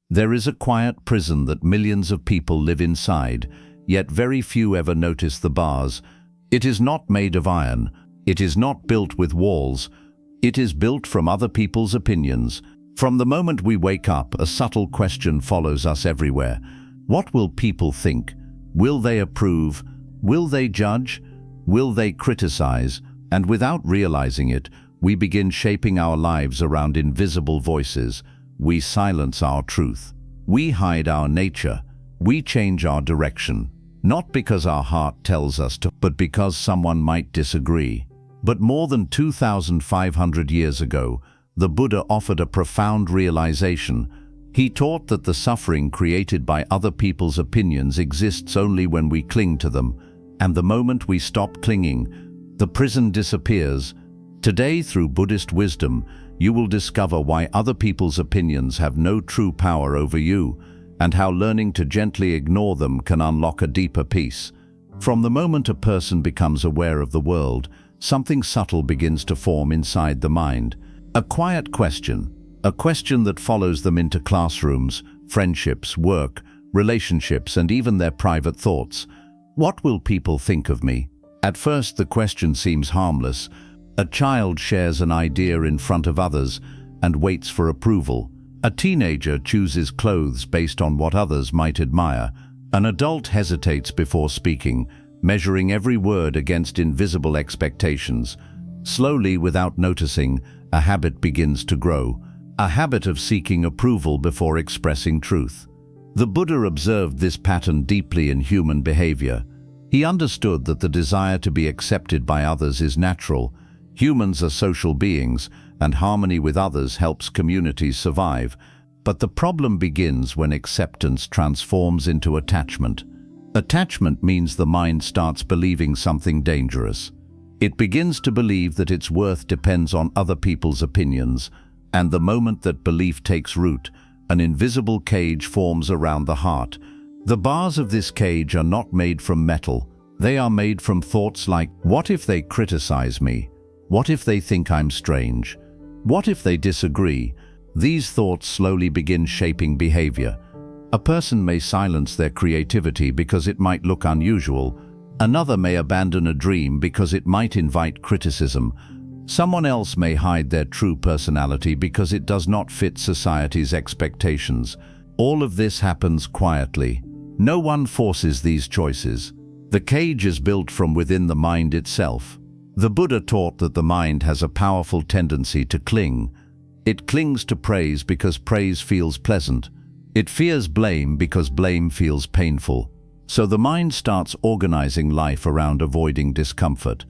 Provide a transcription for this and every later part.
There is a quiet prison that millions of people live inside, yet very few ever notice the bars. It is not made of iron. It is not built with walls. It is built from other people's opinions. From the moment we wake up, a subtle question follows us everywhere. What will people think? Will they approve? Will they judge? Will they criticize? And without realizing it, we begin shaping our lives around invisible voices. We silence our truth. We hide our nature. We change our direction. Not because our heart tells us to, but because someone might disagree. But more than 2,500 years ago, the Buddha offered a profound realization. He taught that the suffering created by other people's opinions exists only when we cling to them, and the moment we stop clinging, the prison disappears. Today, through Buddhist wisdom, you will discover why other people's opinions have no true power over you, and how learning to gently ignore them can unlock a deeper peace. From the moment a person becomes aware of the world, something subtle begins to form inside the mind. A quiet question, a question that follows them into classrooms, friendships, work, relationships, and even their private thoughts. What will people think of me? At first, the question seems harmless. A child shares an idea in front of others and waits for approval. A teenager chooses clothes based on what others might admire. An adult hesitates before speaking, measuring every word against invisible expectations. Slowly, without noticing, a habit begins to grow, a habit of seeking approval before expressing truth. The Buddha observed this pattern deeply in human behavior. He understood that the desire to be accepted by others is natural. Humans are social beings, and harmony with others helps communities survive. But the problem begins when acceptance transforms into attachment. Attachment means the mind starts believing something dangerous. It begins to believe that its worth depends on other people's opinions, and the moment that belief takes root, an invisible cage forms around the heart. The bars of this cage are not made from metal. They are made from thoughts like, what if they criticize me? What if they think I'm strange? What if they disagree? These thoughts slowly begin shaping behavior. A person may silence their creativity because it might look unusual. Another may abandon a dream because it might invite criticism. Someone else may hide their true personality because it does not fit society's expectations. All of this happens quietly. No one forces these choices. The cage is built from within the mind itself. The Buddha taught that the mind has a powerful tendency to cling. It clings to praise because praise feels pleasant. It fears blame because blame feels painful. So the mind starts organizing life around avoiding discomfort.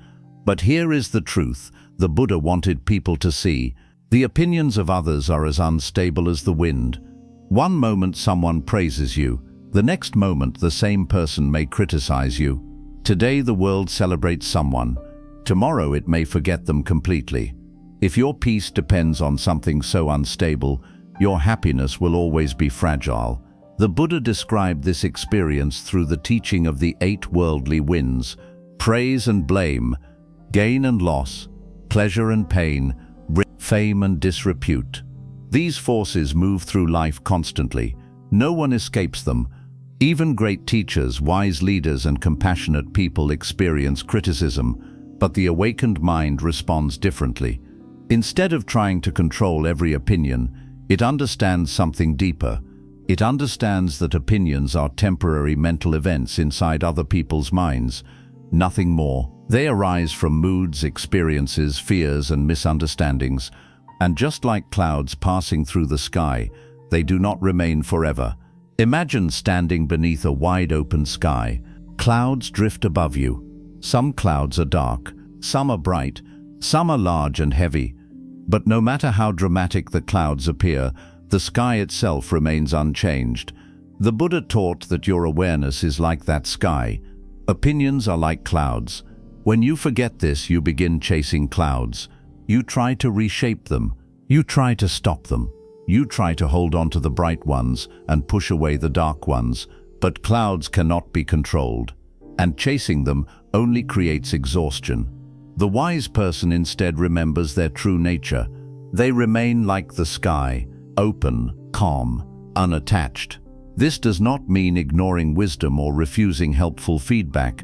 But here is the truth the Buddha wanted people to see. The opinions of others are as unstable as the wind. One moment someone praises you, the next moment the same person may criticize you. Today the world celebrates someone. Tomorrow it may forget them completely. If your peace depends on something so unstable, your happiness will always be fragile. The Buddha described this experience through the teaching of the 8 worldly winds: praise and blame, gain and loss, pleasure and pain, fame and disrepute. These forces move through life constantly. No one escapes them. Even great teachers, wise leaders, and compassionate people experience criticism, but the awakened mind responds differently. Instead of trying to control every opinion, it understands something deeper. It understands that opinions are temporary mental events inside other people's minds, nothing more. They arise from moods, experiences, fears, and misunderstandings, and just like clouds passing through the sky, they do not remain forever. Imagine standing beneath a wide-open sky. Clouds drift above you. Some clouds are dark, some are bright, some are large and heavy. But no matter how dramatic the clouds appear, the sky itself remains unchanged. The Buddha taught that your awareness is like that sky. Opinions are like clouds. When you forget this, you begin chasing clouds. You try to reshape them. You try to stop them. You try to hold on to the bright ones and push away the dark ones. But clouds cannot be controlled, and chasing them only creates exhaustion. The wise person instead remembers their true nature. They remain like the sky, open, calm, unattached. This does not mean ignoring wisdom or refusing helpful feedback.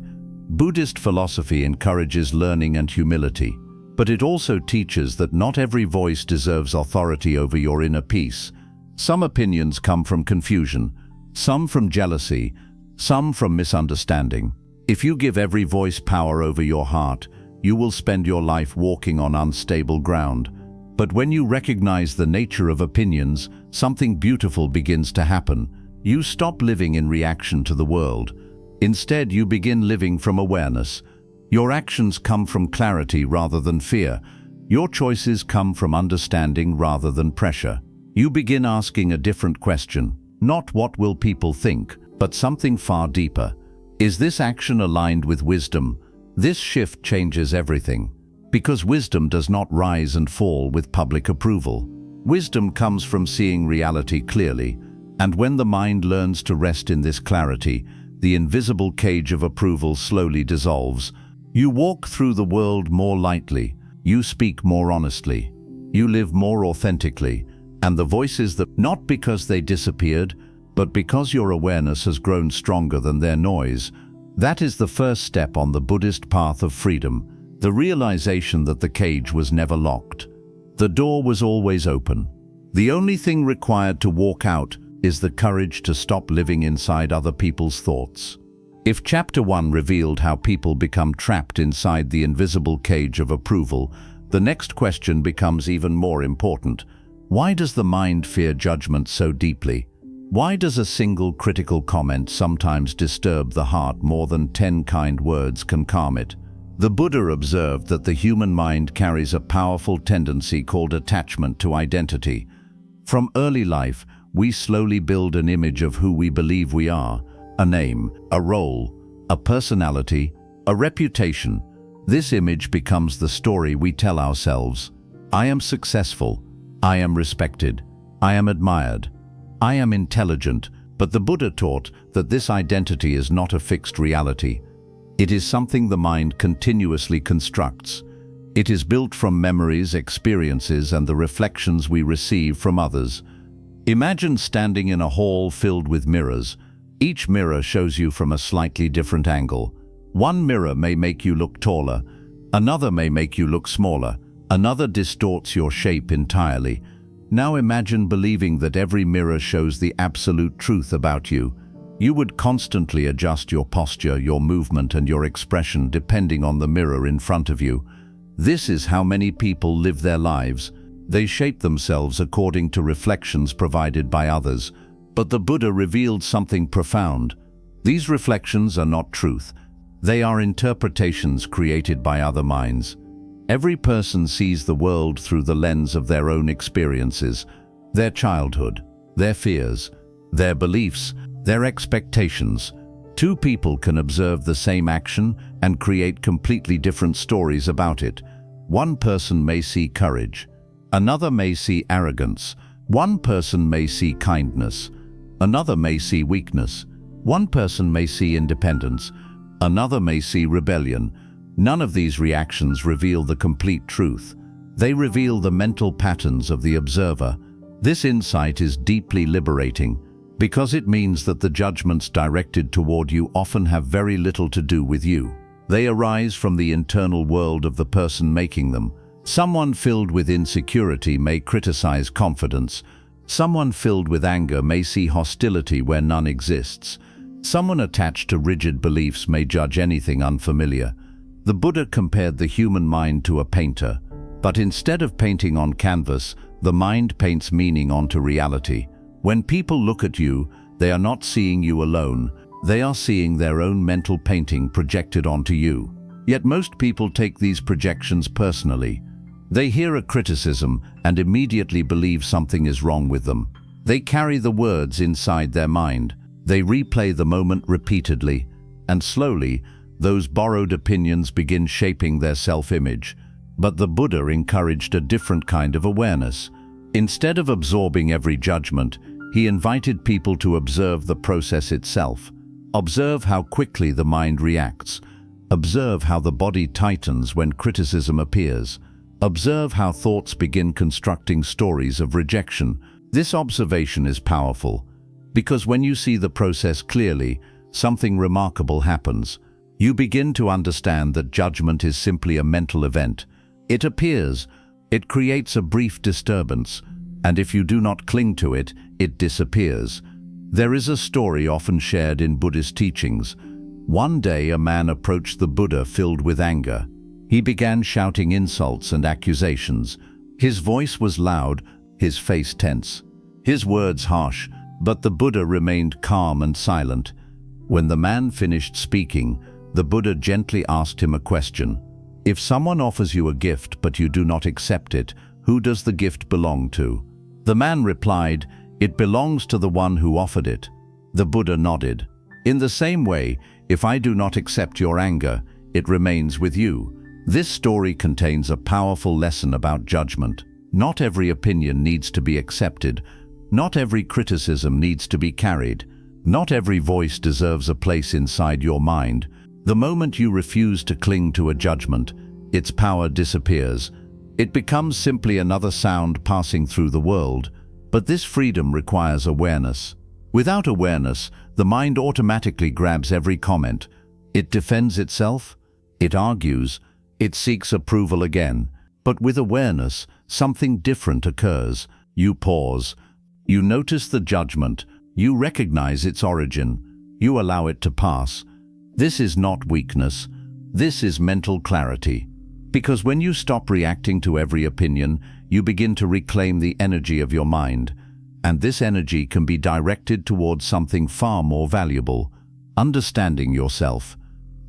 Buddhist philosophy encourages learning and humility, but it also teaches that not every voice deserves authority over your inner peace. Some opinions come from confusion, some from jealousy, some from misunderstanding. If you give every voice power over your heart, you will spend your life walking on unstable ground. But when you recognize the nature of opinions, something beautiful begins to happen. You stop living in reaction to the world. Instead, you begin living from awareness. Your actions come from clarity rather than fear. Your choices come from understanding rather than pressure. You begin asking a different question, not what will people think, but something far deeper. Is this action aligned with wisdom? This shift changes everything. Because wisdom does not rise and fall with public approval. Wisdom comes from seeing reality clearly, and when the mind learns to rest in this clarity, the invisible cage of approval slowly dissolves. You walk through the world more lightly, you speak more honestly, you live more authentically, and the voices that, not because they disappeared, but because your awareness has grown stronger than their noise. That is the first step on the Buddhist path of freedom, the realization that the cage was never locked. The door was always open. The only thing required to walk out is the courage to stop living inside other people's thoughts. If Chapter 1 revealed how people become trapped inside the invisible cage of approval, the next question becomes even more important. Why does the mind fear judgment so deeply? Why does a single critical comment sometimes disturb the heart more than 10 kind words can calm it? The Buddha observed that the human mind carries a powerful tendency called attachment to identity. From early life, we slowly build an image of who we believe we are, a name, a role, a personality, a reputation. This image becomes the story we tell ourselves. I am successful. I am respected. I am admired. I am intelligent. But the Buddha taught that this identity is not a fixed reality. It is something the mind continuously constructs. It is built from memories, experiences, and the reflections we receive from others. Imagine standing in a hall filled with mirrors. Each mirror shows you from a slightly different angle. One mirror may make you look taller, another may make you look smaller, another distorts your shape entirely. Now imagine believing that every mirror shows the absolute truth about you. You would constantly adjust your posture, your movement, and your expression depending on the mirror in front of you. This is how many people live their lives. They shape themselves according to reflections provided by others. But the Buddha revealed something profound. These reflections are not truth. They are interpretations created by other minds. Every person sees the world through the lens of their own experiences, their childhood, their fears, their beliefs, their expectations. Two people can observe the same action and create completely different stories about it. One person may see courage. Another may see arrogance. One person may see kindness. Another may see weakness. One person may see independence. Another may see rebellion. None of these reactions reveal the complete truth. They reveal the mental patterns of the observer. This insight is deeply liberating because it means that the judgments directed toward you often have very little to do with you. They arise from the internal world of the person making them. Someone filled with insecurity may criticize confidence. Someone filled with anger may see hostility where none exists. Someone attached to rigid beliefs may judge anything unfamiliar. The Buddha compared the human mind to a painter, but instead of painting on canvas, the mind paints meaning onto reality. When people look at you, they are not seeing you alone. They are seeing their own mental painting projected onto you. Yet most people take these projections personally. They hear a criticism and immediately believe something is wrong with them. They carry the words inside their mind. They replay the moment repeatedly, and slowly, those borrowed opinions begin shaping their self-image. But the Buddha encouraged a different kind of awareness. Instead of absorbing every judgment, he invited people to observe the process itself. Observe how quickly the mind reacts. Observe how the body tightens when criticism appears. Observe how thoughts begin constructing stories of rejection. This observation is powerful, because when you see the process clearly, something remarkable happens. You begin to understand that judgment is simply a mental event. It appears, it creates a brief disturbance, and if you do not cling to it, it disappears. There is a story often shared in Buddhist teachings. One day a man approached the Buddha filled with anger. He began shouting insults and accusations. His voice was loud, his face tense, his words harsh, but the Buddha remained calm and silent. When the man finished speaking, the Buddha gently asked him a question. If someone offers you a gift but you do not accept it, who does the gift belong to? The man replied, "It belongs to the one who offered it." The Buddha nodded. In the same way, if I do not accept your anger, it remains with you. This story contains a powerful lesson about judgment. Not every opinion needs to be accepted. Not every criticism needs to be carried. Not every voice deserves a place inside your mind. The moment you refuse to cling to a judgment, its power disappears. It becomes simply another sound passing through the world. But this freedom requires awareness. Without awareness, the mind automatically grabs every comment. It defends itself, it argues, it seeks approval again. But with awareness, something different occurs. You pause. You notice the judgment. You recognize its origin. You allow it to pass. This is not weakness. This is mental clarity. Because when you stop reacting to every opinion, you begin to reclaim the energy of your mind. And this energy can be directed towards something far more valuable: understanding yourself.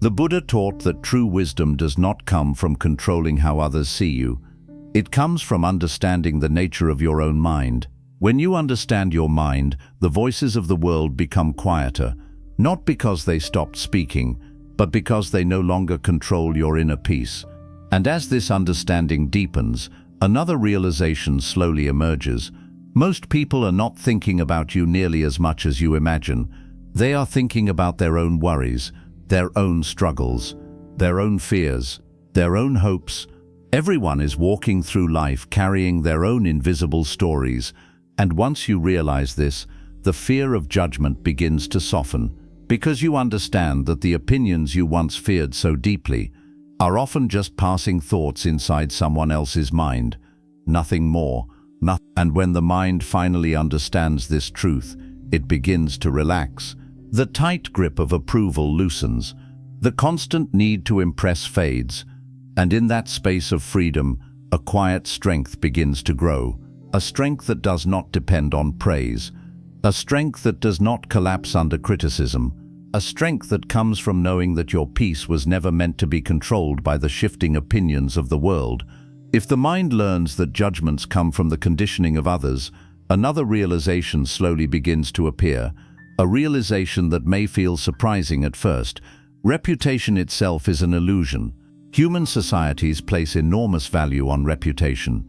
The Buddha taught that true wisdom does not come from controlling how others see you. It comes from understanding the nature of your own mind. When you understand your mind, the voices of the world become quieter, not because they stopped speaking, but because they no longer control your inner peace. And as this understanding deepens, another realization slowly emerges. Most people are not thinking about you nearly as much as you imagine. They are thinking about their own worries, their own struggles, their own fears, their own hopes. Everyone is walking through life carrying their own invisible stories, and once you realize this, the fear of judgment begins to soften, because you understand that the opinions you once feared so deeply are often just passing thoughts inside someone else's mind, nothing more. And when the mind finally understands this truth, it begins to relax. The tight grip of approval loosens. The constant need to impress fades. And in that space of freedom, a quiet strength begins to grow. A strength that does not depend on praise. A strength that does not collapse under criticism. A strength that comes from knowing that your peace was never meant to be controlled by the shifting opinions of the world. If the mind learns that judgments come from the conditioning of others, another realization slowly begins to appear, a realization that may feel surprising at first. Reputation itself is an illusion. Human societies place enormous value on reputation.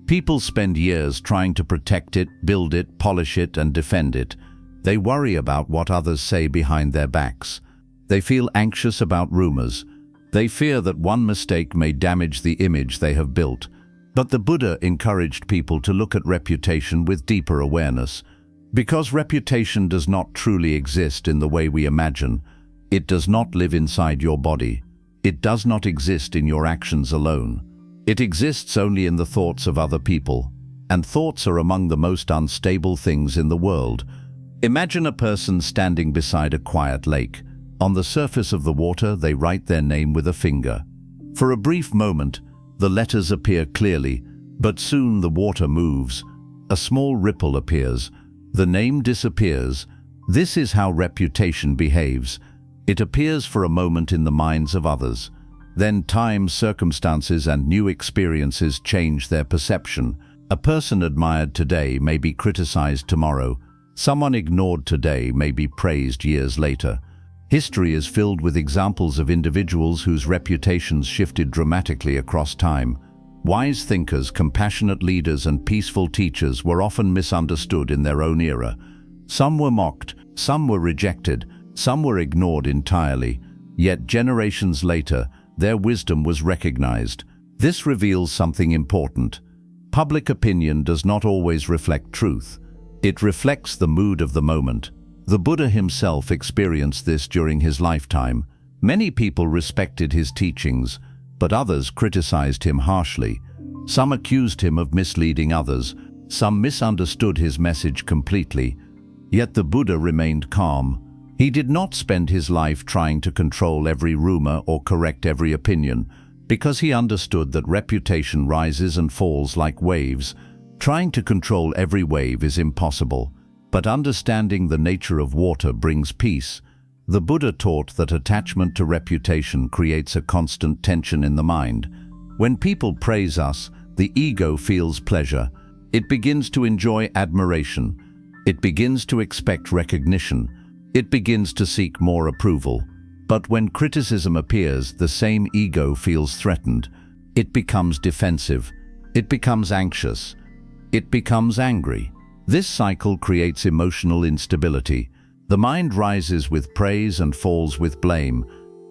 People spend years trying to protect it, build it, polish it, and defend it. They worry about what others say behind their backs. They feel anxious about rumors. They fear that one mistake may damage the image they have built. But the Buddha encouraged people to look at reputation with deeper awareness. Because reputation does not truly exist in the way we imagine. It does not live inside your body. It does not exist in your actions alone. It exists only in the thoughts of other people. And thoughts are among the most unstable things in the world. Imagine a person standing beside a quiet lake. On the surface of the water, they write their name with a finger. For a brief moment, the letters appear clearly, but soon the water moves. A small ripple appears. The name disappears. This is how reputation behaves. It appears for a moment in the minds of others. Then time, circumstances, and new experiences change their perception. A person admired today may be criticized tomorrow. Someone ignored today may be praised years later. History is filled with examples of individuals whose reputations shifted dramatically across time. Wise thinkers, compassionate leaders, and peaceful teachers were often misunderstood in their own era. Some were mocked, some were rejected, some were ignored entirely. Yet generations later, their wisdom was recognized. This reveals something important. Public opinion does not always reflect truth. It reflects the mood of the moment. The Buddha himself experienced this during his lifetime. Many people respected his teachings, but others criticized him harshly. Some accused him of misleading others. Some misunderstood his message completely. Yet the Buddha remained calm. He did not spend his life trying to control every rumor or correct every opinion, because he understood that reputation rises and falls like waves. Trying to control every wave is impossible, but understanding the nature of water brings peace. The Buddha taught that attachment to reputation creates a constant tension in the mind. When people praise us, the ego feels pleasure. It begins to enjoy admiration. It begins to expect recognition. It begins to seek more approval. But when criticism appears, the same ego feels threatened. It becomes defensive. It becomes anxious. It becomes angry. This cycle creates emotional instability. The mind rises with praise and falls with blame,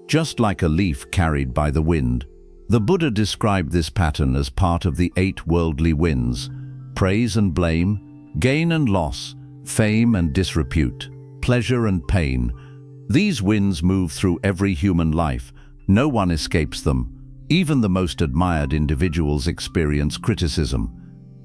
just like a leaf carried by the wind. The Buddha described this pattern as part of the 8 worldly winds: praise and blame, gain and loss, fame and disrepute, pleasure and pain. These winds move through every human life. No one escapes them. Even the most admired individuals experience criticism.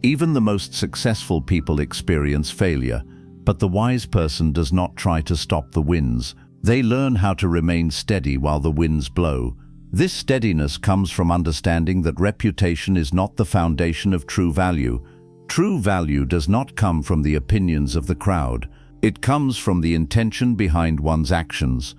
Even the most successful people experience failure. But the wise person does not try to stop the winds. They learn how to remain steady while the winds blow. This steadiness comes from understanding that reputation is not the foundation of true value. True value does not come from the opinions of the crowd. It comes from the intention behind one's actions.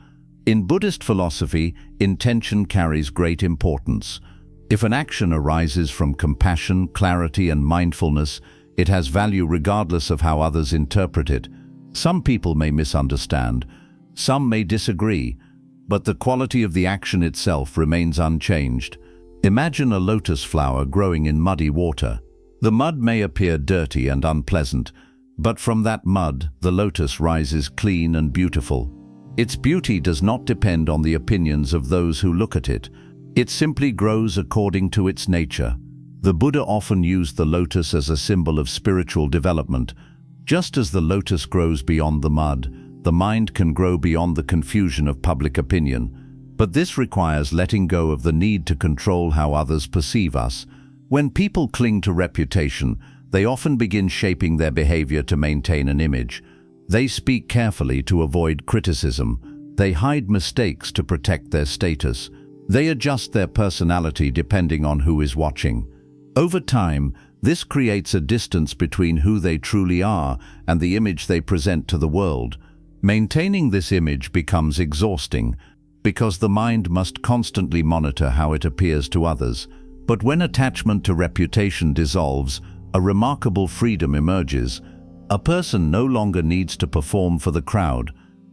In Buddhist philosophy, intention carries great importance. If an action arises from compassion, clarity, and mindfulness, it has value regardless of how others interpret it. Some people may misunderstand. Some may disagree. But the quality of the action itself remains unchanged. Imagine a lotus flower growing in muddy water. The mud may appear dirty and unpleasant, but from that mud, the lotus rises clean and beautiful. Its beauty does not depend on the opinions of those who look at it. It simply grows according to its nature. The Buddha often used the lotus as a symbol of spiritual development. Just as the lotus grows beyond the mud, the mind can grow beyond the confusion of public opinion. But this requires letting go of the need to control how others perceive us. When people cling to reputation, they often begin shaping their behavior to maintain an image. They speak carefully to avoid criticism. They hide mistakes to protect their status. They adjust their personality depending on who is watching. Over time, this creates a distance between who they truly are and the image they present to the world. Maintaining this image becomes exhausting because the mind must constantly monitor how it appears to others. But when attachment to reputation dissolves, a remarkable freedom emerges. A person no longer needs to perform for the crowd.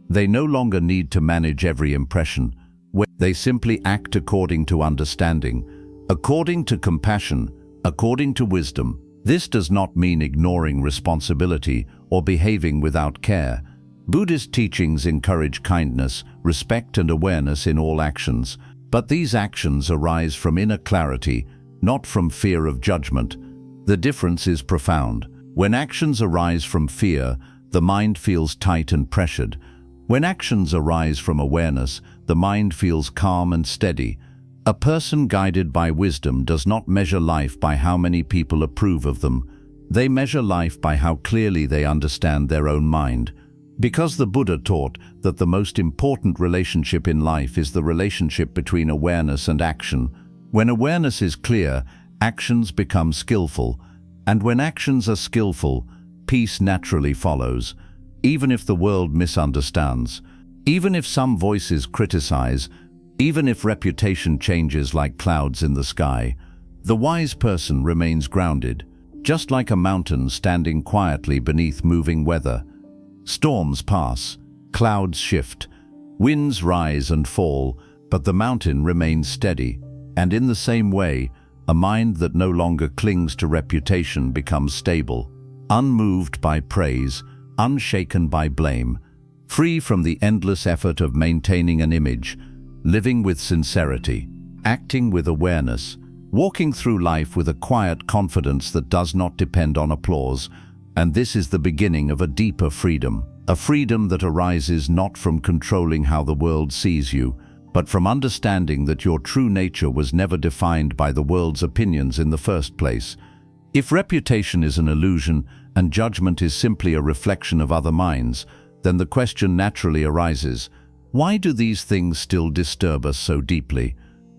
They no longer need to manage every impression. They simply act according to understanding, according to compassion, according to wisdom. This does not mean ignoring responsibility or behaving without care. Buddhist teachings encourage kindness, respect, and awareness in all actions. But these actions arise from inner clarity, not from fear of judgment. The difference is profound. When actions arise from fear, the mind feels tight and pressured. When actions arise from awareness, the mind feels calm and steady. A person guided by wisdom does not measure life by how many people approve of them. They measure life by how clearly they understand their own mind. Because the Buddha taught that the most important relationship in life is the relationship between awareness and action. When awareness is clear, actions become skillful. And when actions are skillful, peace naturally follows. Even if the world misunderstands, even if some voices criticize, even if reputation changes like clouds in the sky, the wise person remains grounded, just like a mountain standing quietly beneath moving weather. Storms pass, clouds shift, winds rise and fall, but the mountain remains steady. And in the same way, a mind that no longer clings to reputation becomes stable, unmoved by praise, unshaken by blame, free from the endless effort of maintaining an image, living with sincerity, acting with awareness, walking through life with a quiet confidence that does not depend on applause. And this is the beginning of a deeper freedom, a freedom that arises not from controlling how the world sees you, but from understanding that your true nature was never defined by the world's opinions in the first place. If reputation is an illusion and judgment is simply a reflection of other minds, then the question naturally arises, why do these things still disturb us so deeply?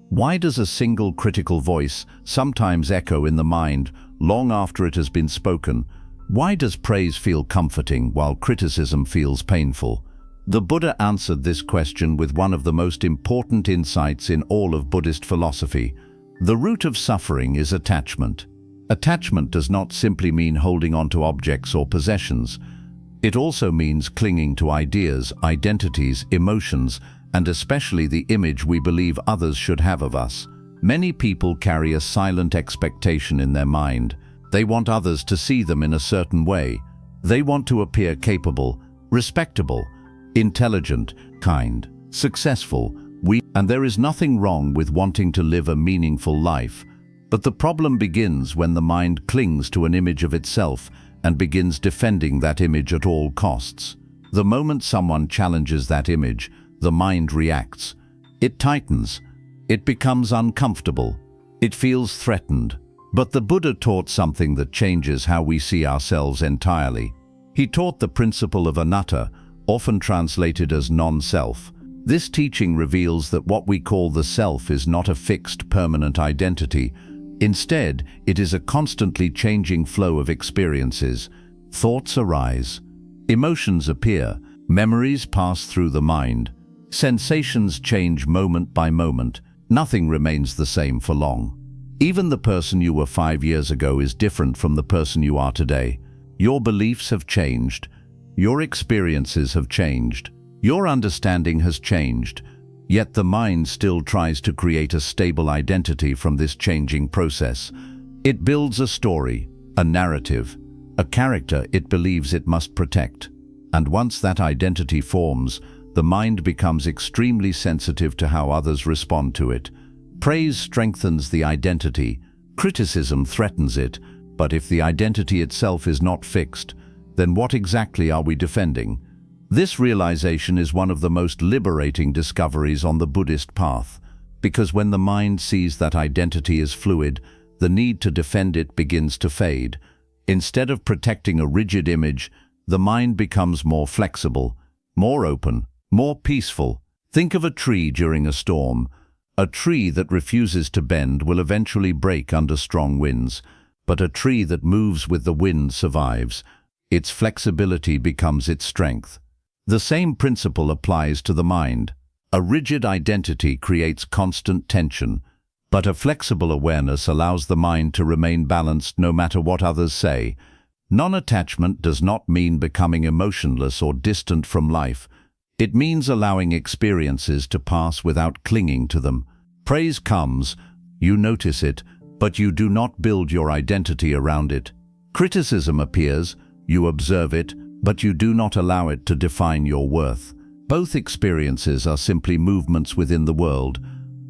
Why does a single critical voice sometimes echo in the mind long after it has been spoken? Why does praise feel comforting while criticism feels painful? The Buddha answered this question with one of the most important insights in all of Buddhist philosophy. The root of suffering is attachment. Attachment does not simply mean holding on to objects or possessions. It also means clinging to ideas, identities, emotions, and especially the image we believe others should have of us. Many people carry a silent expectation in their mind. They want others to see them in a certain way. They want to appear capable, respectable, intelligent, kind, successful. And there is nothing wrong with wanting to live a meaningful life. But the problem begins when the mind clings to an image of itself and begins defending that image at all costs. The moment someone challenges that image, the mind reacts. It tightens. It becomes uncomfortable. It feels threatened. But the Buddha taught something that changes how we see ourselves entirely. He taught the principle of anatta, often translated as non-self. This teaching reveals that what we call the self is not a fixed, permanent identity. Instead, it is a constantly changing flow of experiences. Thoughts arise. Emotions appear. Memories pass through the mind. Sensations change moment by moment. Nothing remains the same for long. Even the person you were 5 years ago is different from the person you are today. Your beliefs have changed. Your experiences have changed. Your understanding has changed. Yet the mind still tries to create a stable identity from this changing process. It builds a story, a narrative, a character it believes it must protect. And once that identity forms, the mind becomes extremely sensitive to how others respond to it. Praise strengthens the identity, criticism threatens it, but if the identity itself is not fixed, then what exactly are we defending? This realization is one of the most liberating discoveries on the Buddhist path, because when the mind sees that identity is fluid, the need to defend it begins to fade. Instead of protecting a rigid image, the mind becomes more flexible, more open, more peaceful. Think of a tree during a storm. A tree that refuses to bend will eventually break under strong winds, but a tree that moves with the wind survives. Its flexibility becomes its strength. The same principle applies to the mind. A rigid identity creates constant tension, but a flexible awareness allows the mind to remain balanced no matter what others say. Non-attachment does not mean becoming emotionless or distant from life. It means allowing experiences to pass without clinging to them. Praise comes, you notice it, but you do not build your identity around it. Criticism appears, you observe it, but you do not allow it to define your worth. Both experiences are simply movements within the world.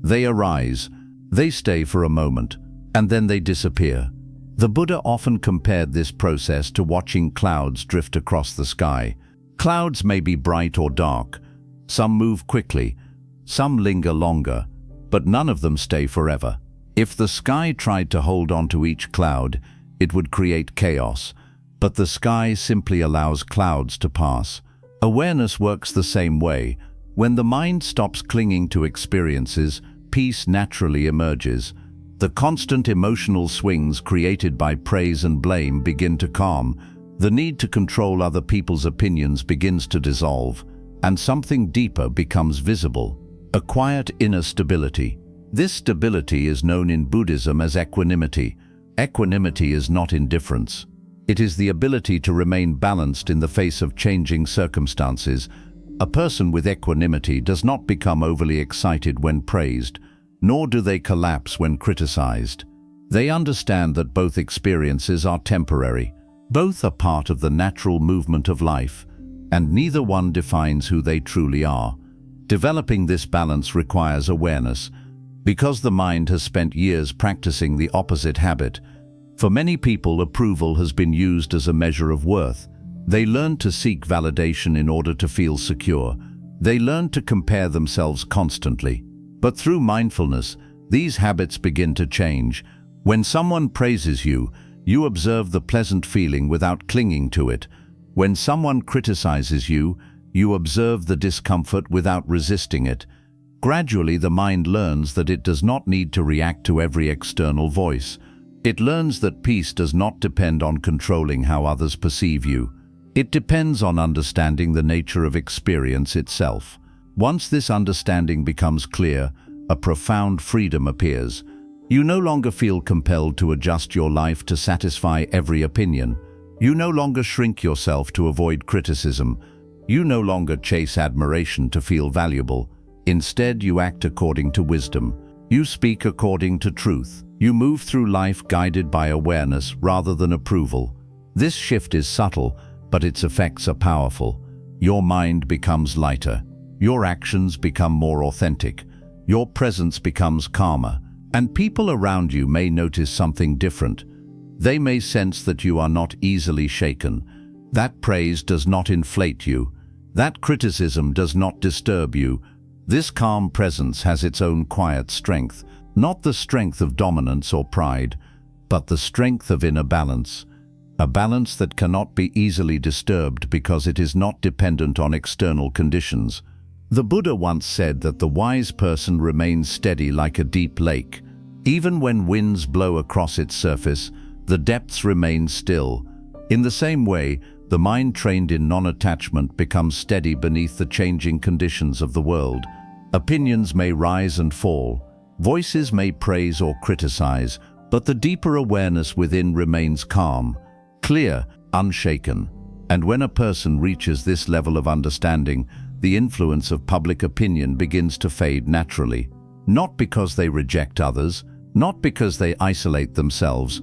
They arise, they stay for a moment, and then they disappear. The Buddha often compared this process to watching clouds drift across the sky. Clouds may be bright or dark. Some move quickly, some linger longer, but none of them stay forever. If the sky tried to hold on to each cloud, it would create chaos. But the sky simply allows clouds to pass. Awareness works the same way. When the mind stops clinging to experiences, peace naturally emerges. The constant emotional swings created by praise and blame begin to calm. The need to control other people's opinions begins to dissolve, and something deeper becomes visible. A quiet inner stability. This stability is known in Buddhism as equanimity. Equanimity is not indifference. It is the ability to remain balanced in the face of changing circumstances. A person with equanimity does not become overly excited when praised, nor do they collapse when criticized. They understand that both experiences are temporary. Both are part of the natural movement of life, and neither one defines who they truly are. Developing this balance requires awareness. Because the mind has spent years practicing the opposite habit. For many people, approval has been used as a measure of worth. They learn to seek validation in order to feel secure. They learn to compare themselves constantly. But through mindfulness, these habits begin to change. When someone praises you, you observe the pleasant feeling without clinging to it. When someone criticizes you, you observe the discomfort without resisting it. Gradually, the mind learns that it does not need to react to every external voice. It learns that peace does not depend on controlling how others perceive you. It depends on understanding the nature of experience itself. Once this understanding becomes clear, a profound freedom appears. You no longer feel compelled to adjust your life to satisfy every opinion. You no longer shrink yourself to avoid criticism. You no longer chase admiration to feel valuable. Instead, you act according to wisdom. You speak according to truth. You move through life guided by awareness rather than approval. This shift is subtle, but its effects are powerful. Your mind becomes lighter. Your actions become more authentic. Your presence becomes calmer. And people around you may notice something different. They may sense that you are not easily shaken. That praise does not inflate you. That criticism does not disturb you. This calm presence has its own quiet strength, not the strength of dominance or pride, but the strength of inner balance, a balance that cannot be easily disturbed because it is not dependent on external conditions. The Buddha once said that the wise person remains steady like a deep lake. Even when winds blow across its surface, the depths remain still. In the same way, the mind trained in non-attachment becomes steady beneath the changing conditions of the world. Opinions may rise and fall. Voices may praise or criticize, but the deeper awareness within remains calm, clear, unshaken. And when a person reaches this level of understanding, the influence of public opinion begins to fade naturally. Not because they reject others, not because they isolate themselves,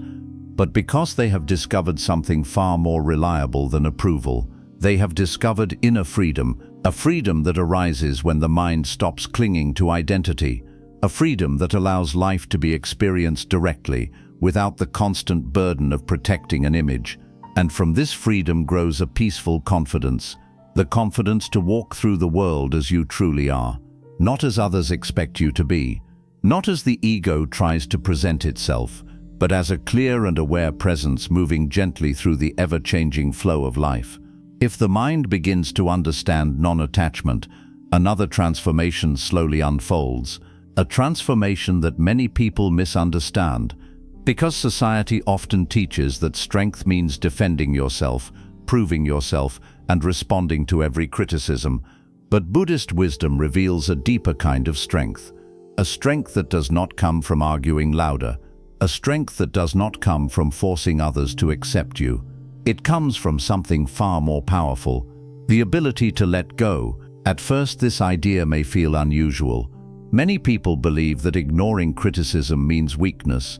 but because they have discovered something far more reliable than approval. They have discovered inner freedom, a freedom that arises when the mind stops clinging to identity, a freedom that allows life to be experienced directly, without the constant burden of protecting an image. And from this freedom grows a peaceful confidence, the confidence to walk through the world as you truly are, not as others expect you to be, not as the ego tries to present itself, but as a clear and aware presence moving gently through the ever-changing flow of life. If the mind begins to understand non-attachment, another transformation slowly unfolds, a transformation that many people misunderstand. Because society often teaches that strength means defending yourself, proving yourself, and responding to every criticism. But Buddhist wisdom reveals a deeper kind of strength, a strength that does not come from arguing louder, a strength that does not come from forcing others to accept you. It comes from something far more powerful, the ability to let go. At first, this idea may feel unusual. Many people believe that ignoring criticism means weakness.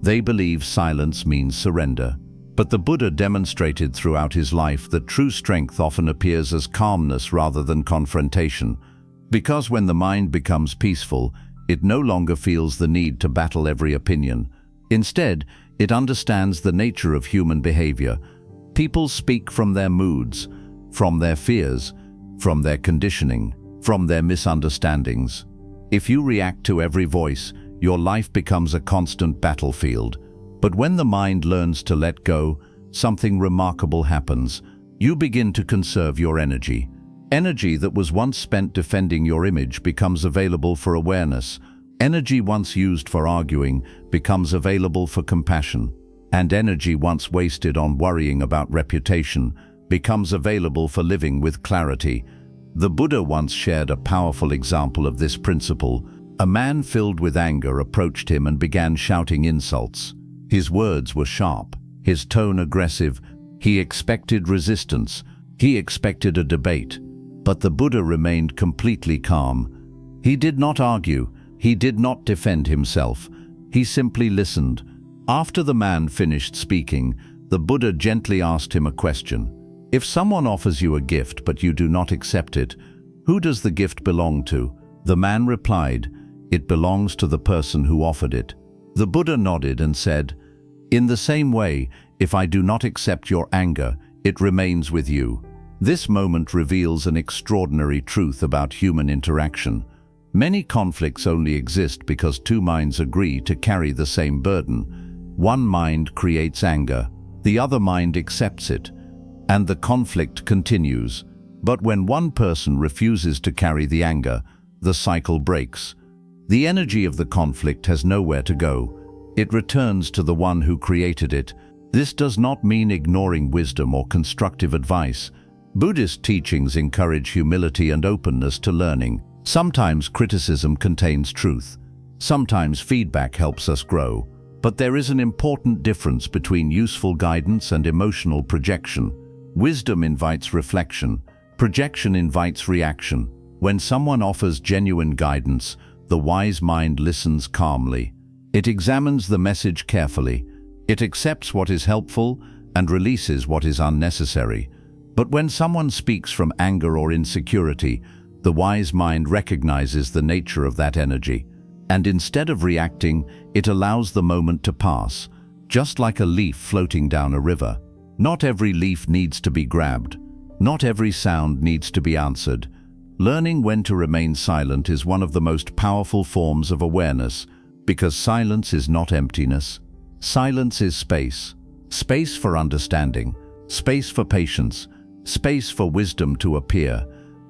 They believe silence means surrender. But the Buddha demonstrated throughout his life that true strength often appears as calmness rather than confrontation. Because when the mind becomes peaceful, it no longer feels the need to battle every opinion. Instead, it understands the nature of human behavior. People speak from their moods, from their fears, from their conditioning, from their misunderstandings. If you react to every voice, your life becomes a constant battlefield. But when the mind learns to let go, something remarkable happens. You begin to conserve your energy. Energy that was once spent defending your image becomes available for awareness. Energy once used for arguing becomes available for compassion. And energy once wasted on worrying about reputation becomes available for living with clarity. The Buddha once shared a powerful example of this principle. A man filled with anger approached him and began shouting insults. His words were sharp, his tone aggressive. He expected resistance. He expected a debate. But the Buddha remained completely calm. He did not argue. He did not defend himself. He simply listened. After the man finished speaking, the Buddha gently asked him a question. If someone offers you a gift but you do not accept it, who does the gift belong to? The man replied, It belongs to the person who offered it. The Buddha nodded and said, "In the same way, if I do not accept your anger, it remains with you." This moment reveals an extraordinary truth about human interaction. Many conflicts only exist because two minds agree to carry the same burden. One mind creates anger, the other mind accepts it, and the conflict continues. But when one person refuses to carry the anger, the cycle breaks. The energy of the conflict has nowhere to go. It returns to the one who created it. This does not mean ignoring wisdom or constructive advice. Buddhist teachings encourage humility and openness to learning. Sometimes criticism contains truth. Sometimes feedback helps us grow. But there is an important difference between useful guidance and emotional projection. Wisdom invites reflection. Projection invites reaction. When someone offers genuine guidance, the wise mind listens calmly. It examines the message carefully. It accepts what is helpful and releases what is unnecessary. But when someone speaks from anger or insecurity, the wise mind recognizes the nature of that energy. And instead of reacting, it allows the moment to pass, just like a leaf floating down a river. Not every leaf needs to be grabbed. Not every sound needs to be answered. Learning when to remain silent is one of the most powerful forms of awareness, because silence is not emptiness. Silence is space. Space for understanding, space for patience, space for wisdom to appear.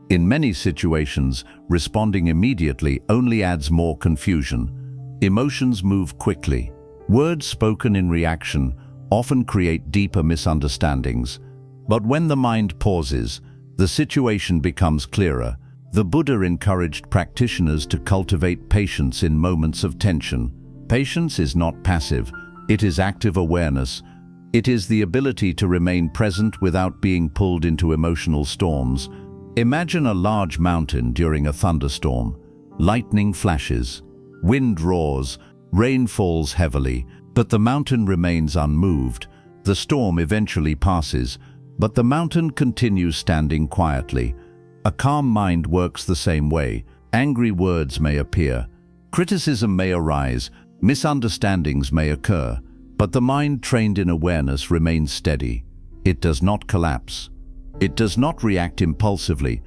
In many situations, responding immediately only adds more confusion. Emotions move quickly. Words spoken in reaction often create deeper misunderstandings. But when the mind pauses, the situation becomes clearer. The Buddha encouraged practitioners to cultivate patience in moments of tension. Patience is not passive, it is active awareness. It is the ability to remain present without being pulled into emotional storms. Imagine a large mountain during a thunderstorm. Lightning flashes, wind roars, rain falls heavily, but the mountain remains unmoved. The storm eventually passes, but the mountain continues standing quietly. A calm mind works the same way. Angry words may appear, criticism may arise, misunderstandings may occur, but the mind trained in awareness remains steady. It does not collapse. It does not react impulsively.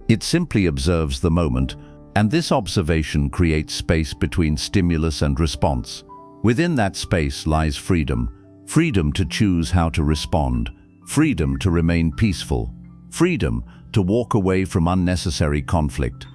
It simply observes the moment, and this observation creates space between stimulus and response. Within that space lies freedom. Freedom to choose how to respond. Freedom to remain peaceful. Freedom to walk away from unnecessary conflict.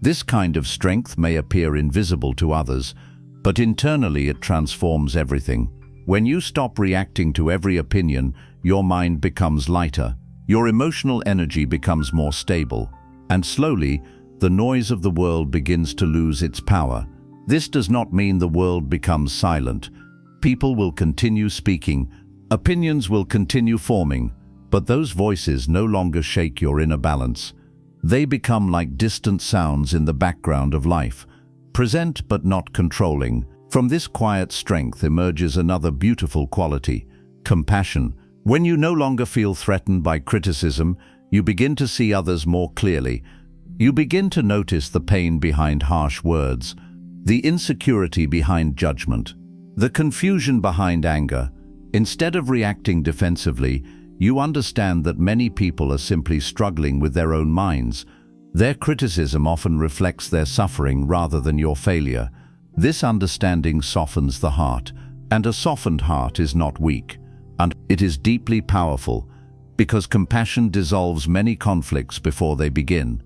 This kind of strength may appear invisible to others, but internally it transforms everything. When you stop reacting to every opinion, your mind becomes lighter. Your emotional energy becomes more stable, and slowly, the noise of the world begins to lose its power. This does not mean the world becomes silent. People will continue speaking, opinions will continue forming, but those voices no longer shake your inner balance. They become like distant sounds in the background of life, present but not controlling. From this quiet strength emerges another beautiful quality, compassion. When you no longer feel threatened by criticism, you begin to see others more clearly. You begin to notice the pain behind harsh words, the insecurity behind judgment, the confusion behind anger. Instead of reacting defensively, you understand that many people are simply struggling with their own minds. Their criticism often reflects their suffering rather than your failure. This understanding softens the heart, and a softened heart is not weak, and it is deeply powerful, because compassion dissolves many conflicts before they begin.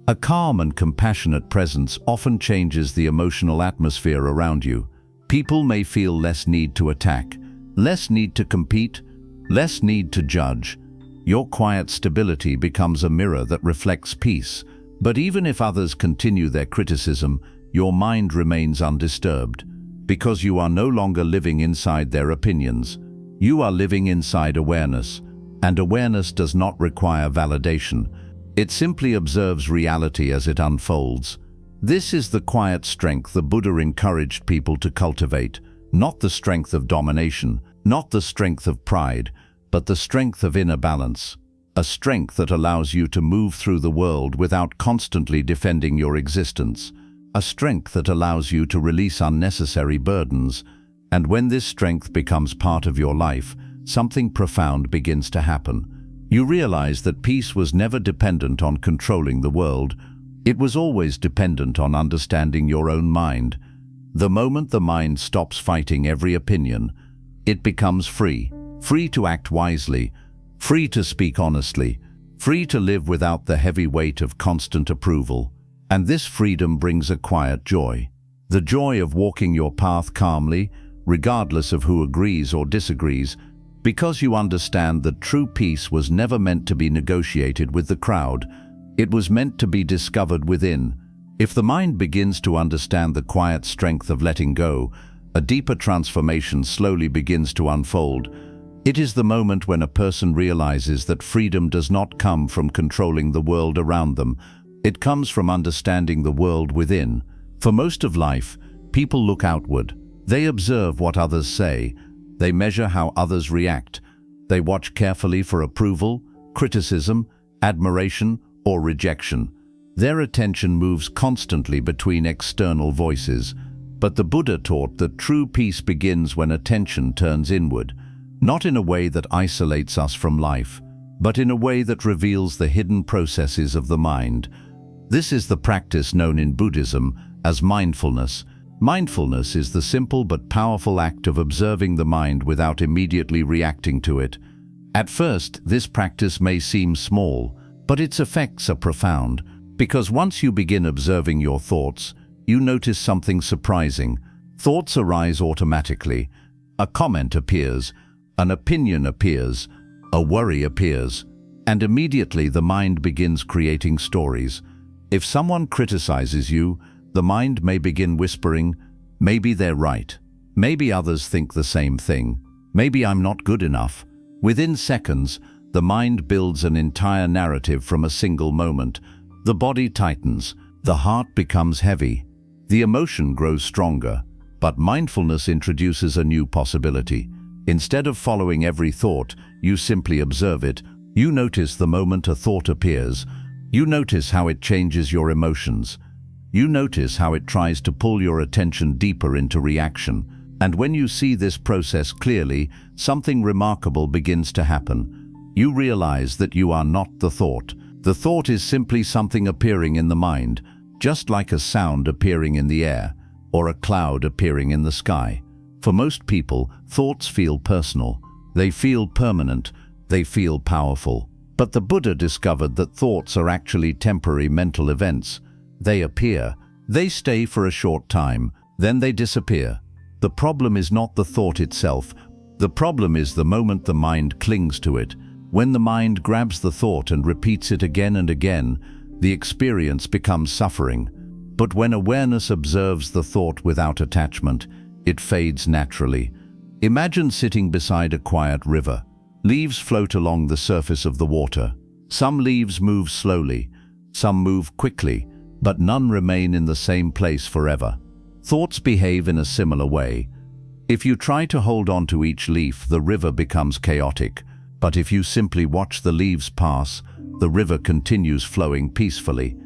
A calm and compassionate presence often changes the emotional atmosphere around you. People may feel less need to attack, less need to compete, less need to judge. Your quiet stability becomes a mirror that reflects peace. But even if others continue their criticism, your mind remains undisturbed, because you are no longer living inside their opinions. You are living inside awareness, and awareness does not require validation. It simply observes reality as it unfolds. This is the quiet strength the Buddha encouraged people to cultivate, not the strength of domination, not the strength of pride, but the strength of inner balance, a strength that allows you to move through the world without constantly defending your existence, a strength that allows you to release unnecessary burdens. And when this strength becomes part of your life, something profound begins to happen. You realize that peace was never dependent on controlling the world. It was always dependent on understanding your own mind. The moment the mind stops fighting every opinion, it becomes free. Free to act wisely, free to speak honestly, free to live without the heavy weight of constant approval. And this freedom brings a quiet joy. The joy of walking your path calmly, regardless of who agrees or disagrees, because you understand that true peace was never meant to be negotiated with the crowd. It was meant to be discovered within. If the mind begins to understand the quiet strength of letting go, a deeper transformation slowly begins to unfold. It is the moment when a person realizes that freedom does not come from controlling the world around them. It comes from understanding the world within. For most of life, people look outward. They observe what others say. They measure how others react. They watch carefully for approval, criticism, admiration, or rejection. Their attention moves constantly between external voices. But the Buddha taught that true peace begins when attention turns inward, not in a way that isolates us from life, but in a way that reveals the hidden processes of the mind. This is the practice known in Buddhism as mindfulness. Mindfulness is the simple but powerful act of observing the mind without immediately reacting to it. At first, this practice may seem small, but its effects are profound, because once you begin observing your thoughts, you notice something surprising. Thoughts arise automatically. A comment appears, an opinion appears, a worry appears, and immediately the mind begins creating stories. If someone criticizes you, the mind may begin whispering, maybe they're right. Maybe others think the same thing. Maybe I'm not good enough. Within seconds, the mind builds an entire narrative from a single moment. The body tightens, the heart becomes heavy, the emotion grows stronger. But mindfulness introduces a new possibility. Instead of following every thought, you simply observe it. You notice the moment a thought appears. You notice how it changes your emotions. You notice how it tries to pull your attention deeper into reaction. And when you see this process clearly, something remarkable begins to happen. You realize that you are not the thought. The thought is simply something appearing in the mind, just like a sound appearing in the air, or a cloud appearing in the sky. For most people, thoughts feel personal. They feel permanent. They feel powerful. But the Buddha discovered that thoughts are actually temporary mental events. They appear. They stay for a short time. Then they disappear. The problem is not the thought itself. The problem is the moment the mind clings to it. When the mind grabs the thought and repeats it again and again, the experience becomes suffering. But when awareness observes the thought without attachment, it fades naturally. Imagine sitting beside a quiet river. Leaves float along the surface of the water. Some leaves move slowly, some move quickly, but none remain in the same place forever. Thoughts behave in a similar way. If you try to hold on to each leaf, the river becomes chaotic. But if you simply watch the leaves pass, the river continues flowing peacefully.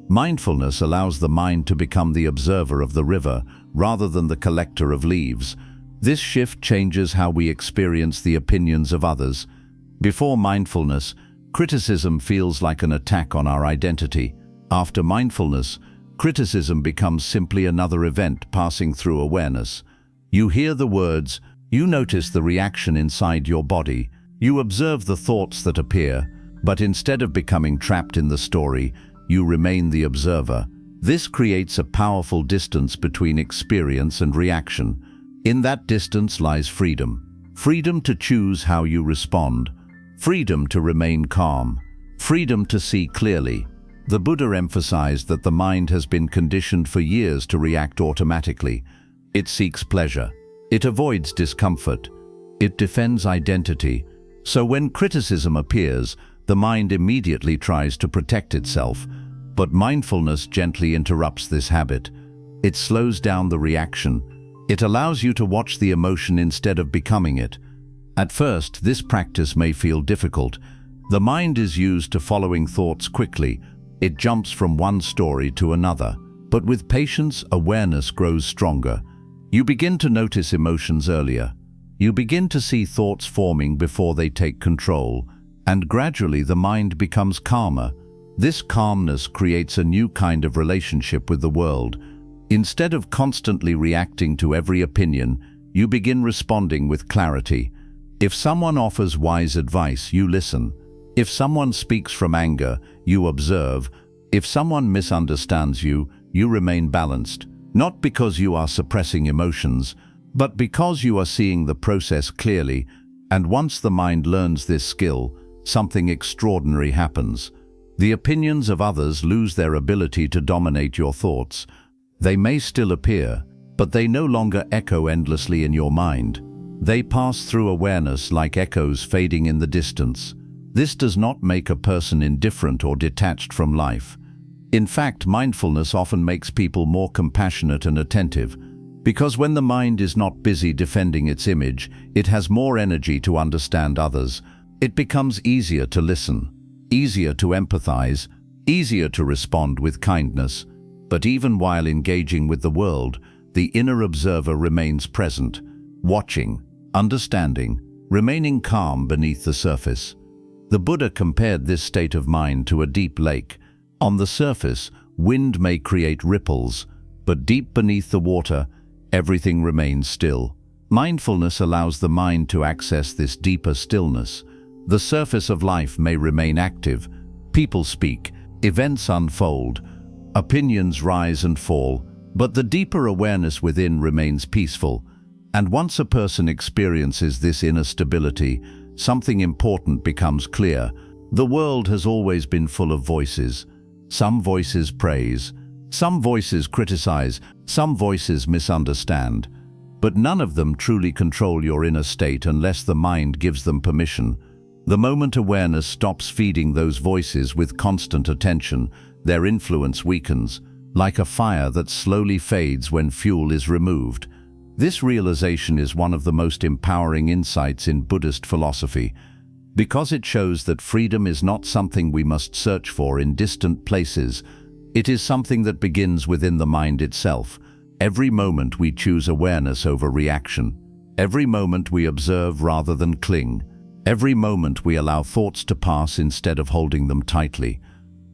Mindfulness allows the mind to become the observer of the river rather than the collector of leaves. This shift changes how we experience the opinions of others. Before mindfulness, criticism feels like an attack on our identity. After mindfulness, criticism becomes simply another event passing through awareness. You hear the words, you notice the reaction inside your body, you observe the thoughts that appear, but instead of becoming trapped in the story, you remain the observer. This creates a powerful distance between experience and reaction. In that distance lies freedom. Freedom to choose how you respond. Freedom to remain calm. Freedom to see clearly. The Buddha emphasized that the mind has been conditioned for years to react automatically. It seeks pleasure. It avoids discomfort. It defends identity. So when criticism appears, the mind immediately tries to protect itself. But mindfulness gently interrupts this habit. It slows down the reaction. It allows you to watch the emotion instead of becoming it. At first, this practice may feel difficult. The mind is used to following thoughts quickly. It jumps from one story to another. But with patience, awareness grows stronger. You begin to notice emotions earlier. You begin to see thoughts forming before they take control, and gradually the mind becomes calmer. This calmness creates a new kind of relationship with the world. Instead of constantly reacting to every opinion, you begin responding with clarity. If someone offers wise advice, you listen. If someone speaks from anger, you observe. If someone misunderstands you, you remain balanced, not because you are suppressing emotions, but because you are seeing the process clearly. And once the mind learns this skill, something extraordinary happens. The opinions of others lose their ability to dominate your thoughts. They may still appear, but they no longer echo endlessly in your mind. They pass through awareness like echoes fading in the distance. This does not make a person indifferent or detached from life. In fact, mindfulness often makes people more compassionate and attentive, because when the mind is not busy defending its image, it has more energy to understand others. It becomes easier to listen, easier to empathize, easier to respond with kindness. But even while engaging with the world, the inner observer remains present, watching, understanding, remaining calm beneath the surface. The Buddha compared this state of mind to a deep lake. On the surface, wind may create ripples, but deep beneath the water, everything remains still. Mindfulness allows the mind to access this deeper stillness. The surface of life may remain active. People speak, events unfold, opinions rise and fall, but the deeper awareness within remains peaceful. And once a person experiences this inner stability, something important becomes clear. The world has always been full of voices. Some voices praise, some voices criticize, some voices misunderstand. But none of them truly control your inner state unless the mind gives them permission. The moment awareness stops feeding those voices with constant attention, their influence weakens, like a fire that slowly fades when fuel is removed. This realization is one of the most empowering insights in Buddhist philosophy, because it shows that freedom is not something we must search for in distant places. It is something that begins within the mind itself. Every moment we choose awareness over reaction. Every moment we observe rather than cling. Every moment we allow thoughts to pass instead of holding them tightly.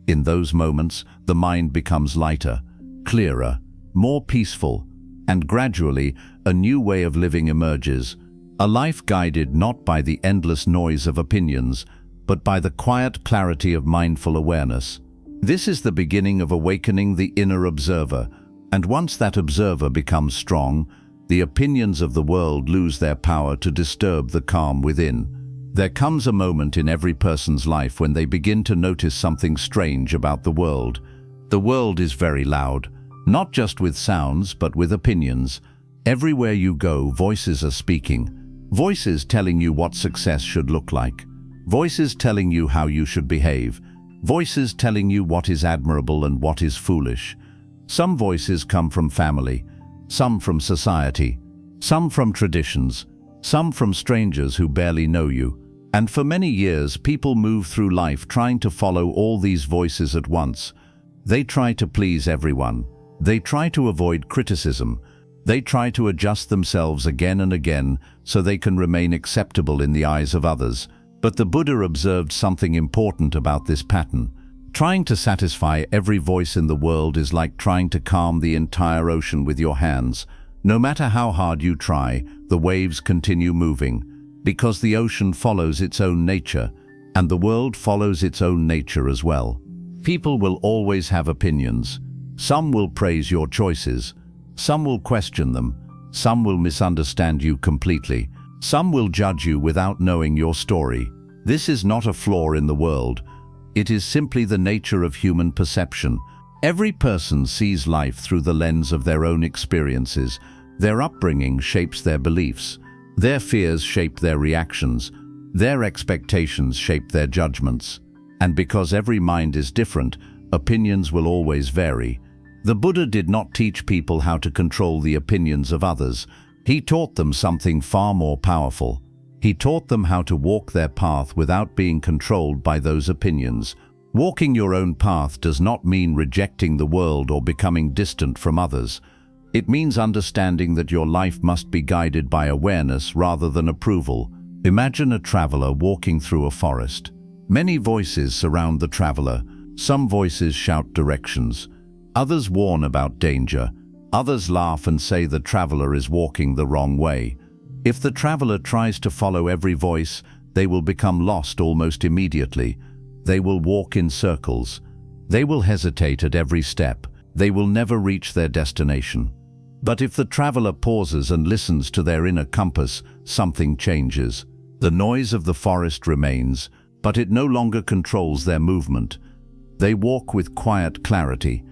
In those moments, the mind becomes lighter, clearer, more peaceful, and gradually, a new way of living emerges. A life guided not by the endless noise of opinions, but by the quiet clarity of mindful awareness. This is the beginning of awakening the inner observer, and once that observer becomes strong, the opinions of the world lose their power to disturb the calm within. There comes a moment in every person's life when they begin to notice something strange about the world. The world is very loud, not just with sounds, but with opinions. Everywhere you go, voices are speaking. Voices telling you what success should look like. Voices telling you how you should behave. Voices telling you what is admirable and what is foolish. Some voices come from family, some from society, some from traditions, some from strangers who barely know you. And for many years, people move through life trying to follow all these voices at once. They try to please everyone. They try to avoid criticism. They try to adjust themselves again and again so they can remain acceptable in the eyes of others. But the Buddha observed something important about this pattern. Trying to satisfy every voice in the world is like trying to calm the entire ocean with your hands. No matter how hard you try, the waves continue moving, because the ocean follows its own nature, and the world follows its own nature as well. People will always have opinions. Some will praise your choices. Some will question them. Some will misunderstand you completely. Some will judge you without knowing your story. This is not a flaw in the world. It is simply the nature of human perception. Every person sees life through the lens of their own experiences. Their upbringing shapes their beliefs. Their fears shape their reactions. Their expectations shape their judgments. And because every mind is different, opinions will always vary. The Buddha did not teach people how to control the opinions of others. He taught them something far more powerful. He taught them how to walk their path without being controlled by those opinions. Walking your own path does not mean rejecting the world or becoming distant from others. It means understanding that your life must be guided by awareness rather than approval. Imagine a traveler walking through a forest. Many voices surround the traveler. Some voices shout directions. Others warn about danger. Others laugh and say the traveler is walking the wrong way. If the traveler tries to follow every voice, they will become lost almost immediately. They will walk in circles. They will hesitate at every step. They will never reach their destination. But if the traveler pauses and listens to their inner compass, something changes. The noise of the forest remains, but it no longer controls their movement. They walk with quiet clarity.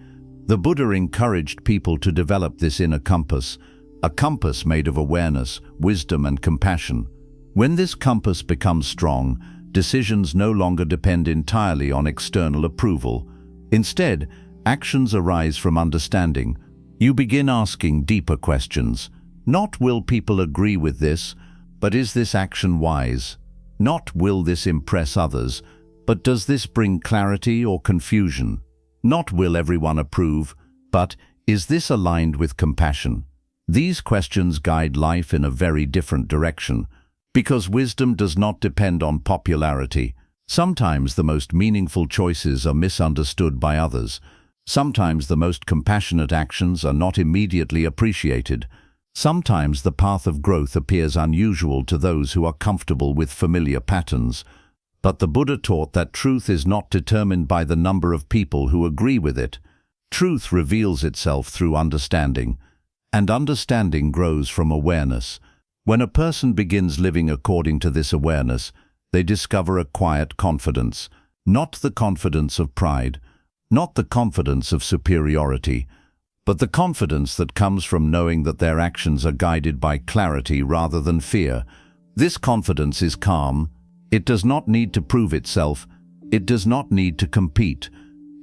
The Buddha encouraged people to develop this inner compass, a compass made of awareness, wisdom, and compassion. When this compass becomes strong, decisions no longer depend entirely on external approval. Instead, actions arise from understanding. You begin asking deeper questions. Not will people agree with this, but is this action wise? Not will this impress others, but does this bring clarity or confusion? Not will everyone approve, but is this aligned with compassion? These questions guide life in a very different direction, because wisdom does not depend on popularity. Sometimes the most meaningful choices are misunderstood by others. Sometimes the most compassionate actions are not immediately appreciated. Sometimes the path of growth appears unusual to those who are comfortable with familiar patterns. But the Buddha taught that truth is not determined by the number of people who agree with it. Truth reveals itself through understanding, and understanding grows from awareness. When a person begins living according to this awareness, they discover a quiet confidence, not the confidence of pride, not the confidence of superiority, but the confidence that comes from knowing that their actions are guided by clarity rather than fear. This confidence is calm. It does not need to prove itself. It does not need to compete.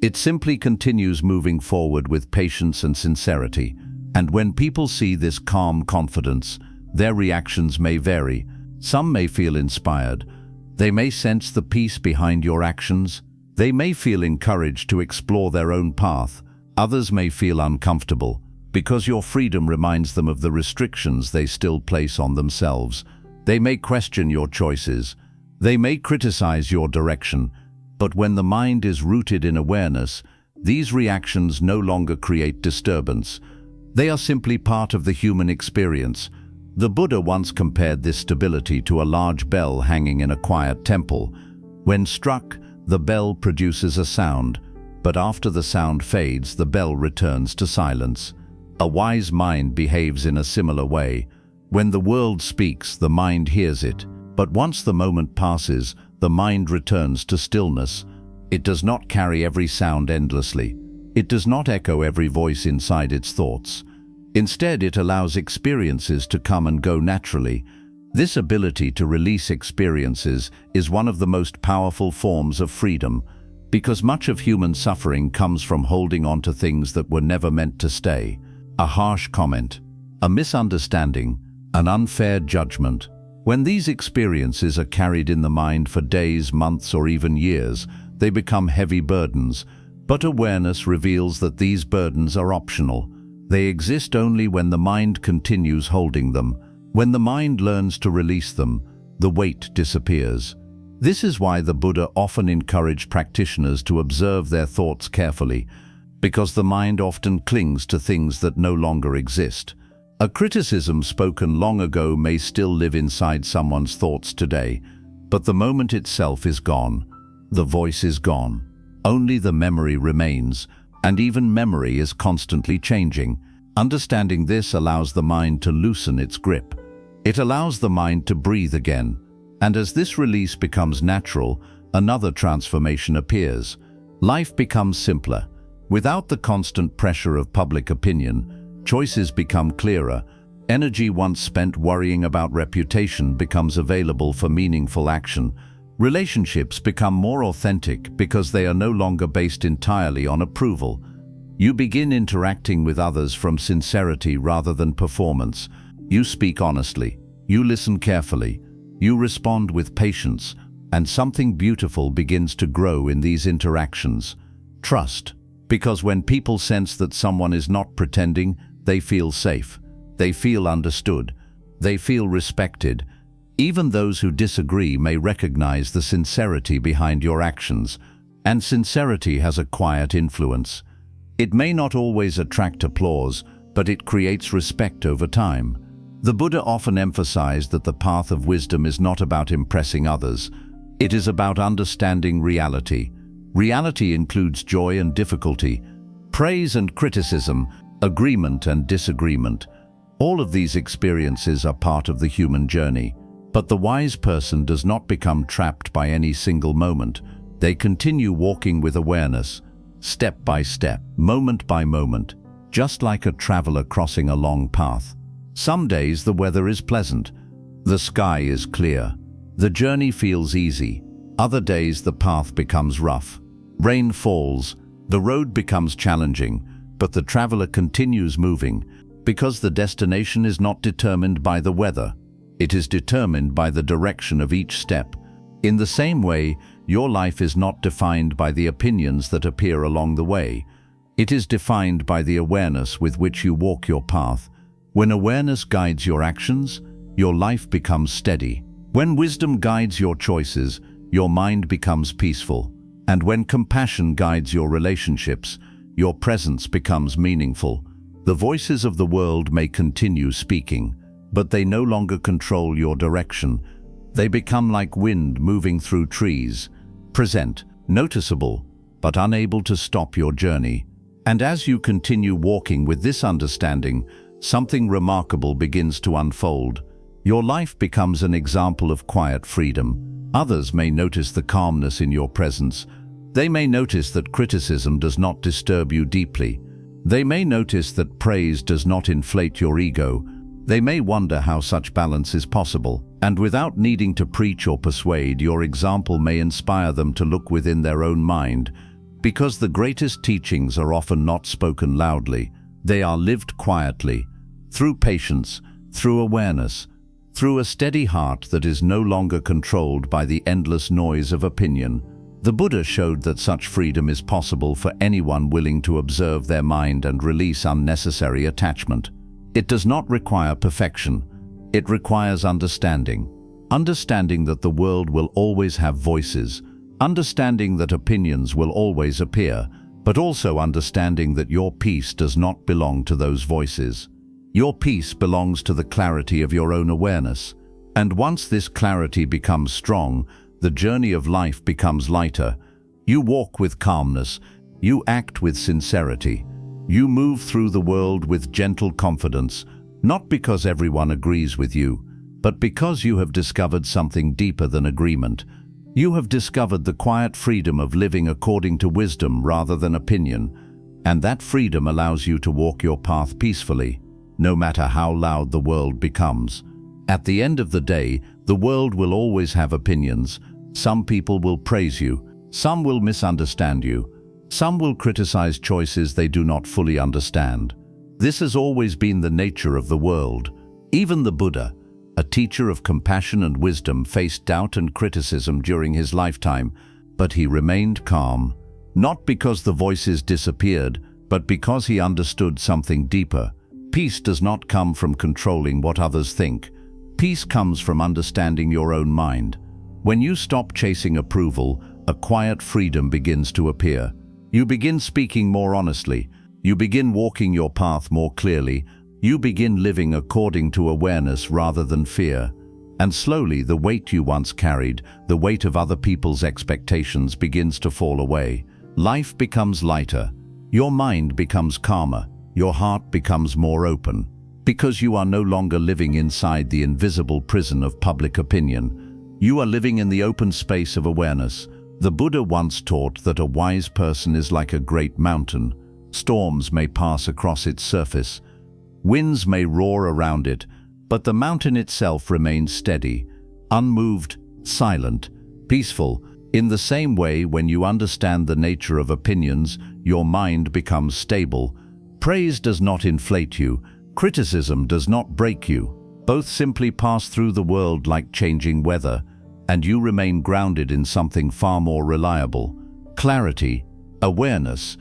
It simply continues moving forward with patience and sincerity. And when people see this calm confidence, their reactions may vary. Some may feel inspired. They may sense the peace behind your actions. They may feel encouraged to explore their own path. Others may feel uncomfortable because your freedom reminds them of the restrictions they still place on themselves. They may question your choices. They may criticize your direction. But when the mind is rooted in awareness, these reactions no longer create disturbance. They are simply part of the human experience. The Buddha once compared this stability to a large bell hanging in a quiet temple. When struck, the bell produces a sound, but after the sound fades, the bell returns to silence. A wise mind behaves in a similar way. When the world speaks, the mind hears it, but once the moment passes, the mind returns to stillness. It does not carry every sound endlessly. It does not echo every voice inside its thoughts. Instead, it allows experiences to come and go naturally. This ability to release experiences is one of the most powerful forms of freedom, because much of human suffering comes from holding on to things that were never meant to stay. A harsh comment, a misunderstanding, an unfair judgment. When these experiences are carried in the mind for days, months, or even years, they become heavy burdens. But awareness reveals that these burdens are optional. They exist only when the mind continues holding them. When the mind learns to release them, the weight disappears. This is why the Buddha often encouraged practitioners to observe their thoughts carefully, because the mind often clings to things that no longer exist. A criticism spoken long ago may still live inside someone's thoughts today, but the moment itself is gone. The voice is gone. Only the memory remains, and even memory is constantly changing. Understanding this allows the mind to loosen its grip. It allows the mind to breathe again. And as this release becomes natural, another transformation appears. Life becomes simpler. Without the constant pressure of public opinion, choices become clearer. Energy once spent worrying about reputation becomes available for meaningful action. Relationships become more authentic because they are no longer based entirely on approval. You begin interacting with others from sincerity rather than performance. You speak honestly. You listen carefully. You respond with patience, and something beautiful begins to grow in these interactions. Trust. Because when people sense that someone is not pretending, they feel safe. They feel understood. They feel respected. Even those who disagree may recognize the sincerity behind your actions, and sincerity has a quiet influence. It may not always attract applause, but it creates respect over time. The Buddha often emphasized that the path of wisdom is not about impressing others. It is about understanding reality. Reality includes joy and difficulty, praise and criticism, agreement and disagreement. All of these experiences are part of the human journey. But the wise person does not become trapped by any single moment. They continue walking with awareness, step by step, moment by moment, just like a traveler crossing a long path. Some days the weather is pleasant. The sky is clear. The journey feels easy. Other days the path becomes rough. Rain falls. The road becomes challenging, but the traveler continues moving because the destination is not determined by the weather. It is determined by the direction of each step. In the same way, your life is not defined by the opinions that appear along the way. It is defined by the awareness with which you walk your path. When awareness guides your actions, your life becomes steady. When wisdom guides your choices, your mind becomes peaceful. And when compassion guides your relationships, your presence becomes meaningful. The voices of the world may continue speaking, but they no longer control your direction. They become like wind moving through trees, present, noticeable, but unable to stop your journey. And as you continue walking with this understanding, something remarkable begins to unfold. Your life becomes an example of quiet freedom. Others may notice the calmness in your presence. They may notice that criticism does not disturb you deeply. They may notice that praise does not inflate your ego. They may wonder how such balance is possible, and without needing to preach or persuade, your example may inspire them to look within their own mind, because the greatest teachings are often not spoken loudly. They are lived quietly, through patience, through awareness, through a steady heart that is no longer controlled by the endless noise of opinion. The Buddha showed that such freedom is possible for anyone willing to observe their mind and release unnecessary attachment. It does not require perfection. It requires understanding. Understanding that the world will always have voices. Understanding that opinions will always appear, but also understanding that your peace does not belong to those voices. Your peace belongs to the clarity of your own awareness. And once this clarity becomes strong, the journey of life becomes lighter. You walk with calmness. You act with sincerity. You move through the world with gentle confidence, not because everyone agrees with you, but because you have discovered something deeper than agreement. You have discovered the quiet freedom of living according to wisdom rather than opinion, and that freedom allows you to walk your path peacefully, no matter how loud the world becomes. At the end of the day, the world will always have opinions. Some people will praise you, some will misunderstand you, some will criticize choices they do not fully understand. This has always been the nature of the world. Even the Buddha, a teacher of compassion and wisdom, faced doubt and criticism during his lifetime, but he remained calm, not because the voices disappeared, but because he understood something deeper. Peace does not come from controlling what others think. Peace comes from understanding your own mind. When you stop chasing approval, a quiet freedom begins to appear. You begin speaking more honestly. You begin walking your path more clearly. You begin living according to awareness rather than fear. And slowly, the weight you once carried, the weight of other people's expectations, begins to fall away. Life becomes lighter. Your mind becomes calmer. Your heart becomes more open. Because you are no longer living inside the invisible prison of public opinion. You are living in the open space of awareness. The Buddha once taught that a wise person is like a great mountain. Storms may pass across its surface. Winds may roar around it, but the mountain itself remains steady, unmoved, silent, peaceful. In the same way, when you understand the nature of opinions, your mind becomes stable. Praise does not inflate you. Criticism does not break you. Both simply pass through the world like changing weather. and you remain grounded in something far more reliable: clarity, awareness,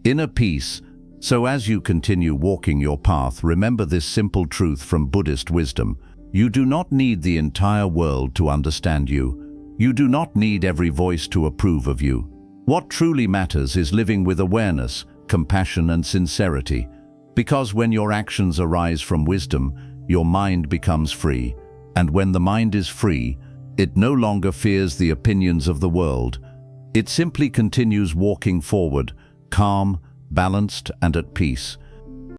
inner peace. So as you continue walking your path, remember this simple truth from Buddhist wisdom. You do not need the entire world to understand you. You do not need every voice to approve of you. What truly matters is living with awareness, compassion, and sincerity. Because when your actions arise from wisdom, your mind becomes free. And when the mind is free, it no longer fears the opinions of the world. It simply continues walking forward, calm, balanced, and at peace.